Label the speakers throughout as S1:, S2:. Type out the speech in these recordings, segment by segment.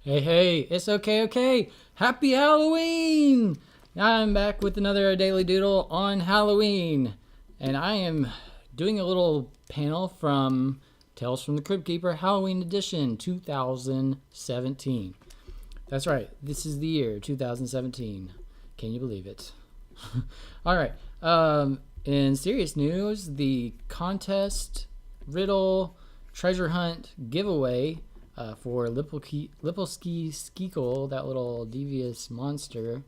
S1: Hey, it's okay. Happy Halloween! I'm back with another Daily Doodle on Halloween. And I am doing a little panel from Tales from the Crypt Keeper Halloween Edition 2017. That's right, this is the year 2017. Can you believe it? All right. In serious news, the contest, riddle, treasure hunt giveaway for Lipolski Skeekle, that little devious monster,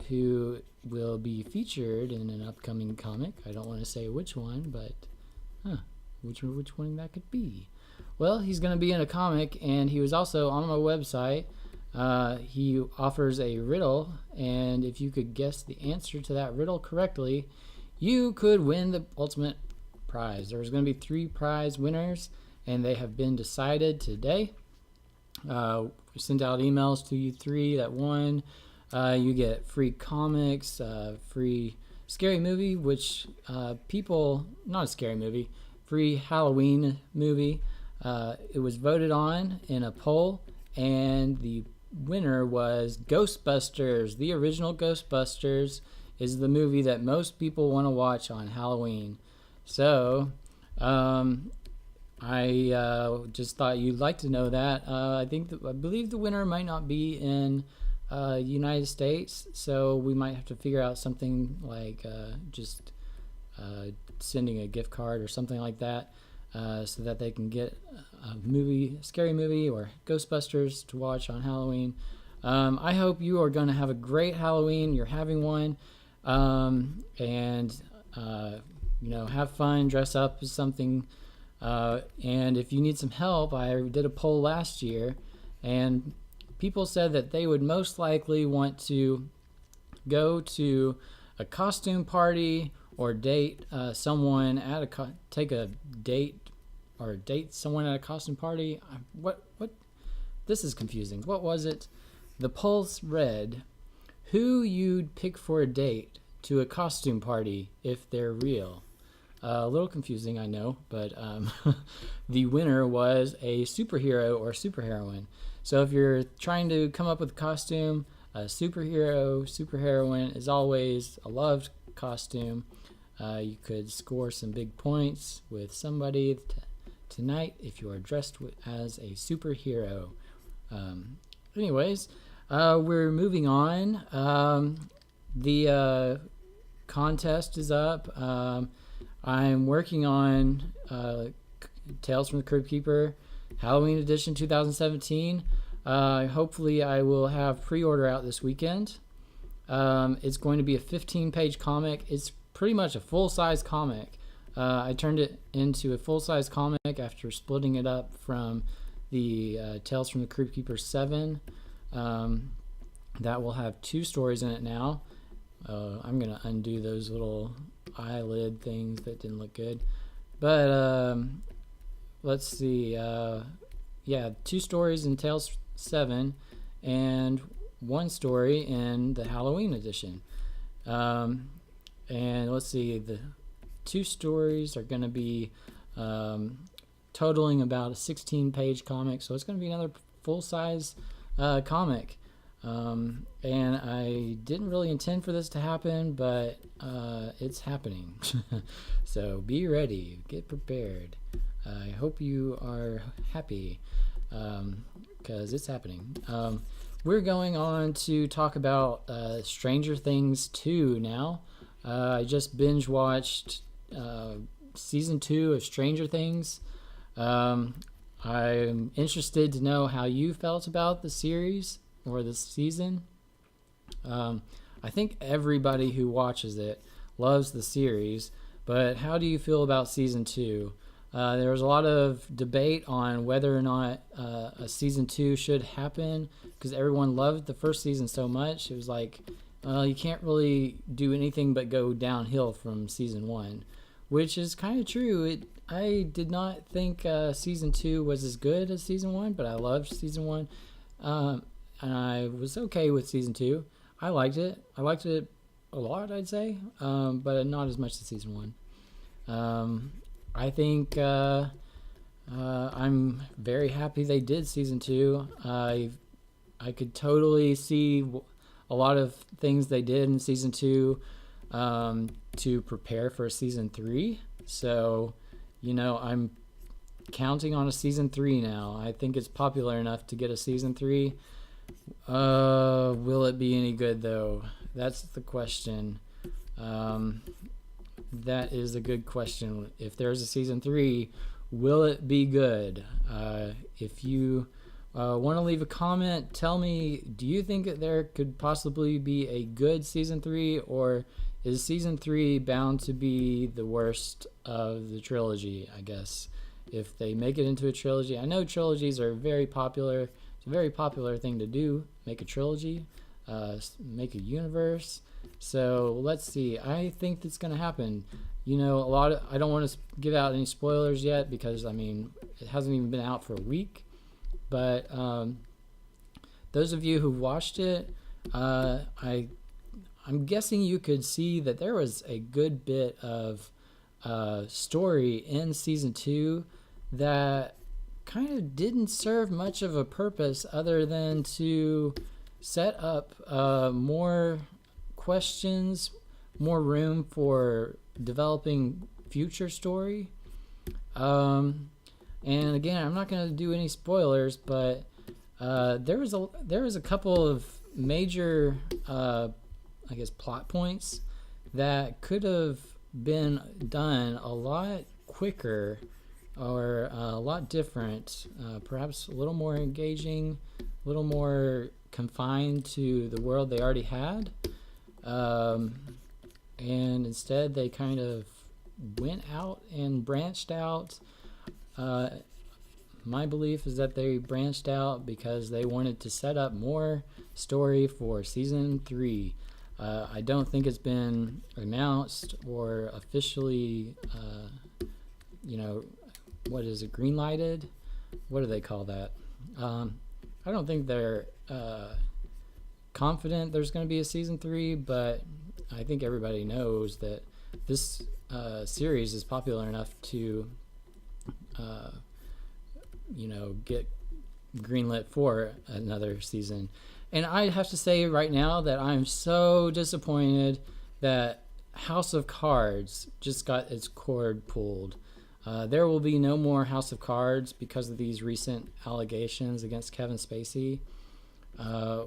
S1: who will be featured in an upcoming comic. I don't want to say which one, but which one that could be. Well, he's going to be in a comic, and he was also on my website. He offers a riddle, and if you could guess the answer to that riddle correctly, you could win the ultimate prize. There's going to be 3 prize winners, and they have been decided today. We sent out emails to you 3 that won. You get free comics, free scary movie, which not a scary movie, free Halloween movie. It was voted on in a poll, and the winner was Ghostbusters. The original Ghostbusters is the movie that most people want to watch on Halloween. So, I just thought you'd like to know that. I believe the winner might not be in United States, so we might have to figure out something like just sending a gift card or something like that, so that they can get a scary movie, or Ghostbusters to watch on Halloween. I hope you are going to have a great Halloween. You're having one, and have fun, dress up as something. And if you need some help, I did a poll last year, and people said that they would most likely want to go to a costume party or date someone at take a date or date someone at a costume party. What? This is confusing. What was it? The polls read, who you'd pick for a date to a costume party if they're real. A little confusing, I know, but the winner was a superhero or superheroine. So if you're trying to come up with a costume, a superhero, superheroine is always a loved costume. You could score some big points with somebody tonight if you are dressed as a superhero. Anyways, we're moving on. The contest is up. I'm working on Tales from the Crypt Keeper Halloween Edition 2017. Hopefully I will have pre-order out this weekend. It's going to be a 15-page comic. It's pretty much a full-size comic. I turned it into a full-size comic after splitting it up from the Tales from the Crypt Keeper 7. That will have 2 stories in it now. I'm going to undo those little eyelid things that didn't look good. But let's see. 2 stories in Tales 7 and 1 story in the Halloween edition. And let's see. The 2 stories are going to be totaling about a 16-page comic. So it's going to be another full-size comic. And I didn't really intend for this to happen, but it's happening. So be ready, get prepared. I hope you are happy, because it's happening. We're going on to talk about Stranger Things 2 now. I just binge watched season 2 of Stranger Things. I'm interested to know how you felt about the series or this season. I think everybody who watches it loves the series, but how do you feel about season 2? There was a lot of debate on whether or not a season 2 should happen, because everyone loved the first season so much. It was like, you can't really do anything but go downhill from season 1, which is kind of true. I did not think season 2 was as good as season 1, but I loved season 1. And I was okay with season 2. I liked it. I liked it a lot, I'd say, but not as much as season 1. I think I'm very happy they did season 2. I could totally see a lot of things they did in season 2 to prepare for season 3. So, I'm counting on a season 3 now. I think it's popular enough to get a season 3. Will it be any good though? That's the question. That is a good question. If there's a season 3, will it be good? If you want to leave a comment, tell me, do you think that there could possibly be a good season 3, or is season 3 bound to be the worst of the trilogy, I guess, if they make it into a trilogy? I know trilogies are very popular. It's a very popular thing to do, make a trilogy, make a universe. So let's see. I think that's going to happen. I don't want to give out any spoilers yet because, it hasn't even been out for a week. But those of you who watched it, I'm guessing you could see that there was a good bit of story in season 2 that kind of didn't serve much of a purpose other than to set up more questions, more room for developing future story. And again, I'm not going to do any spoilers, but there was a couple of major, plot points that could have been done a lot quicker or a lot different, perhaps a little more engaging, a little more confined to the world they already had. And instead they kind of went out and branched out. My belief is that they branched out because they wanted to set up more story for season 3. I don't think it's been announced or officially, what is it, green-lighted? What do they call that? I don't think they're confident there's going to be a season 3, but I think everybody knows that this series is popular enough to get greenlit for another season. And I have to say right now that I'm so disappointed that House of Cards just got its cord pulled. There will be no more House of Cards because of these recent allegations against Kevin Spacey,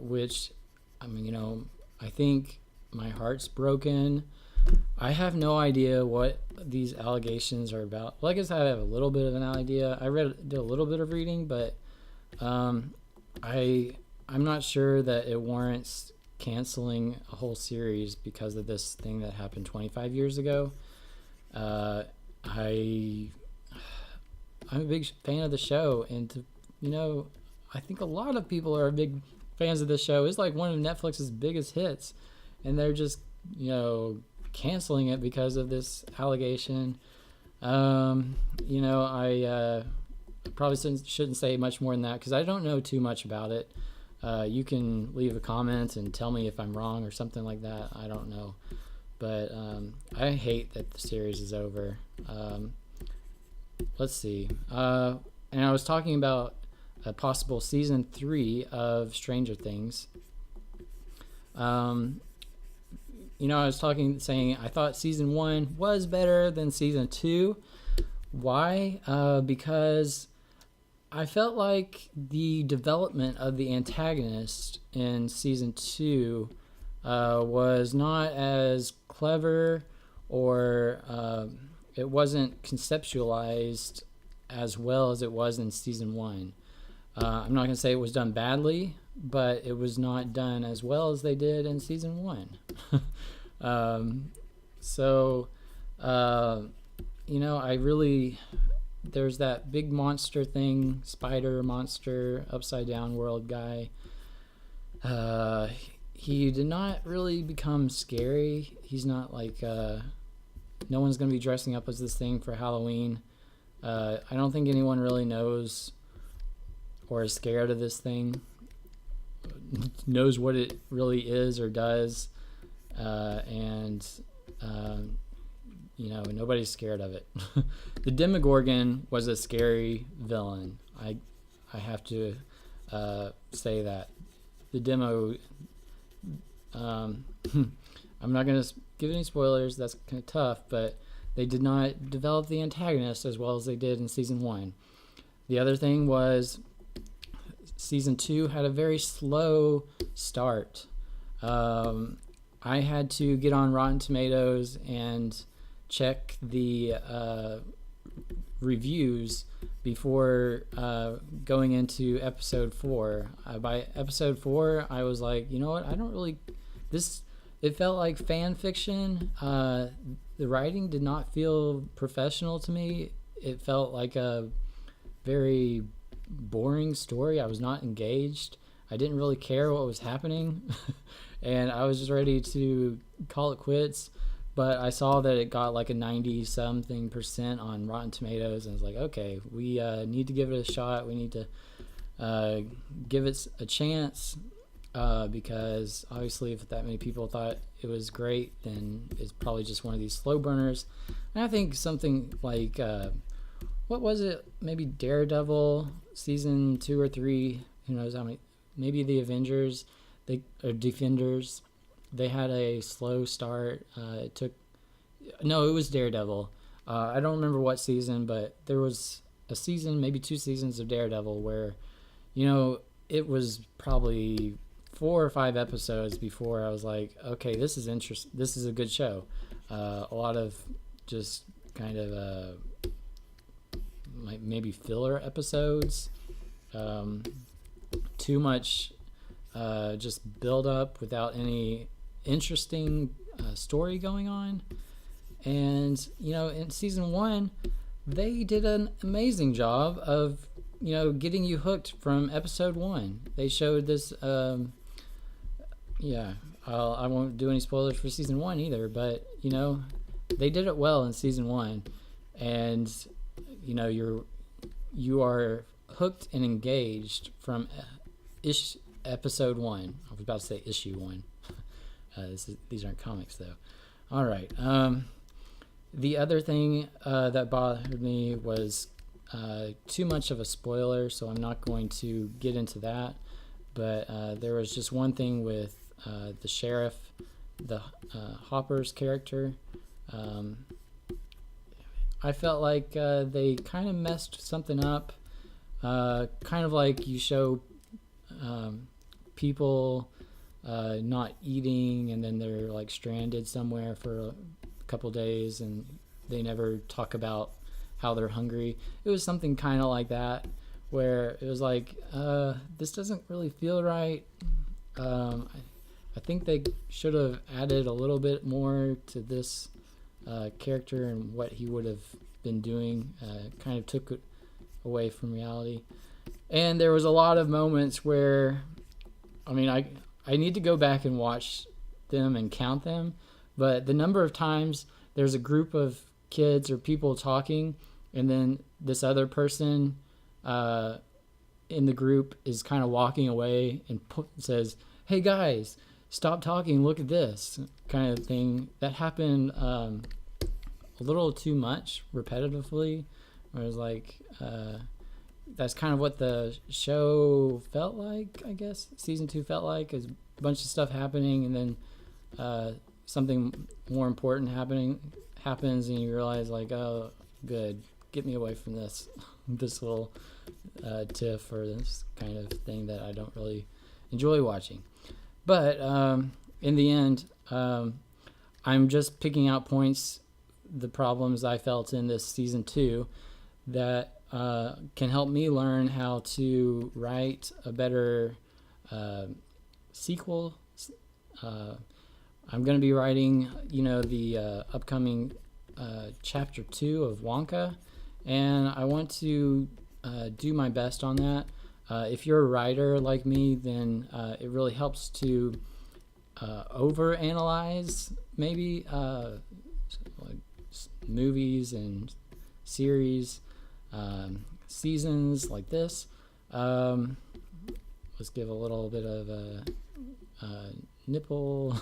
S1: which, I think my heart's broken. I have no idea what these allegations are about. Well, I guess I have a little bit of an idea. I did a little bit of reading, but I'm not sure that it warrants canceling a whole series because of this thing that happened 25 years ago. I'm a big fan of the show, and I think a lot of people are big fans of this show. It's like one of Netflix's biggest hits, and they're just canceling it because of this allegation. I probably shouldn't say much more than that because I don't know too much about it. You can leave a comment and tell me if I'm wrong or something like that. I don't know, but I hate that the series is over. Let's see. And I was talking about a possible season 3 of Stranger Things. I was saying I thought season 1 was better than season 2. Why? Because I felt like the development of the antagonist in season 2 was not as clever, or it wasn't conceptualized as well as it was in season 1. I'm not going to say it was done badly, but it was not done as well as they did in season 1. There's that big monster thing, spider monster, upside down world guy. He did not really become scary. He's not like, no one's going to be dressing up as this thing for Halloween. I don't think anyone really knows or is scared of this thing, knows what it really is or does. nobody's scared of it. The Demogorgon was a scary villain. I have to say that the demo. I'm not going to give any spoilers. That's kind of tough, but they did not develop the antagonist as well as they did in season 1. The other thing was season 2 had a very slow start. I had to get on Rotten Tomatoes and check the reviews before going into episode 4. By episode 4, I was like, you know what? I don't really... It felt like fan fiction. The writing did not feel professional to me. It felt like a very boring story. I was not engaged. I didn't really care what was happening. And I was just ready to call it quits. But I saw that it got like a 90-something% on Rotten Tomatoes. And I was like, okay, we need to give it a shot. We need to give it a chance. Because obviously if that many people thought it was great, then it's probably just one of these slow burners. And I think something like, what was it? Maybe Daredevil season 2 or 3, who knows how many, maybe the Avengers, Defenders, they had a slow start. It was Daredevil. I don't remember what season, but there was a season, maybe 2 seasons of Daredevil where, it was probably 4 or 5 episodes before I was like, okay, this is interesting. This is a good show. A lot of just kind of maybe filler episodes. Too much just build up without any interesting story going on. And in season 1, they did an amazing job of getting you hooked from episode 1. They showed this. I won't do any spoilers for season 1 either, but they did it well in season 1, and you are hooked and engaged from episode 1. I was about to say issue 1. These aren't comics though. All right. The other thing that bothered me was too much of a spoiler, so I'm not going to get into that. But there was just one thing with the sheriff, the Hopper's character. I felt like they kind of messed something up. Kind of like you show people not eating, and then they're like stranded somewhere for a couple days, and they never talk about how they're hungry. It was something kind of like that, where it was like, this doesn't really feel right. I think they should have added a little bit more to this character and what he would have been doing. Kind of took it away from reality. And there was a lot of moments where, I need to go back and watch them and count them, but the number of times there's a group of kids or people talking, and then this other person in the group is kind of walking away and says, "Hey guys, stop talking, look at this," kind of thing. That happened a little too much repetitively, where it was like, that's kind of what the show felt like, I guess. Season 2 felt like, is a bunch of stuff happening, and then something more important happens, and you realize like, oh, good, get me away from this this little tiff or this kind of thing that I don't really enjoy watching. But in the end, I'm just picking out points, the problems I felt in this season 2 that can help me learn how to write a better sequel. I'm going to be writing, the upcoming chapter 2 of Wonka, and I want to do my best on that. If you're a writer like me, then it really helps to overanalyze maybe like movies and series, seasons like this. Let's give a little bit of a nipple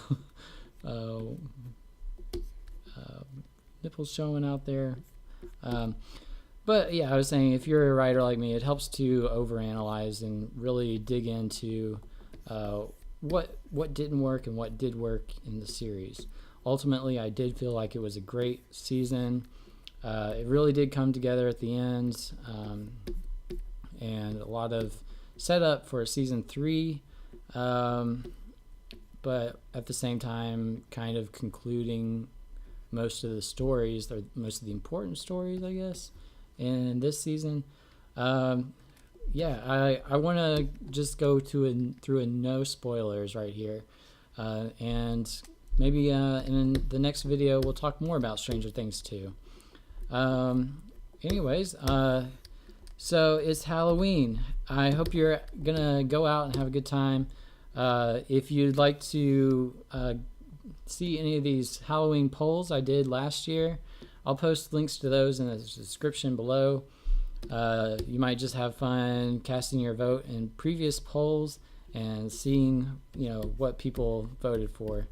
S1: nipples showing out there. But yeah, I was saying, if you're a writer like me, it helps to overanalyze and really dig into what didn't work and what did work in the series. Ultimately, I did feel like it was a great season. It really did come together at the end, and a lot of setup for season 3, but at the same time kind of concluding most of the stories, or most of the important stories, I guess, in this season. Yeah, I want to just go through a no spoilers right here, and maybe in the next video we'll talk more about Stranger Things 2. Anyways, so it's Halloween. I hope you're gonna go out and have a good time. If you'd like to see any of these Halloween polls I did last year, I'll post links to those in the description below. You might just have fun casting your vote in previous polls and seeing, what people voted for.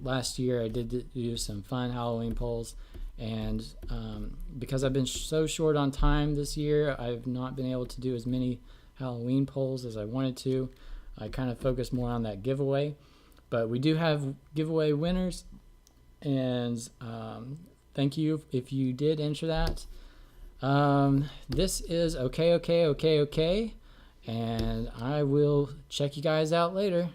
S1: Last year I did do some fun Halloween polls, and because I've been so short on time this year, I've not been able to do as many Halloween polls as I wanted to. I kind of focused more on that giveaway, but we do have giveaway winners, and thank you if you did enter that. This is Okayokayokok, and I will check you guys out later.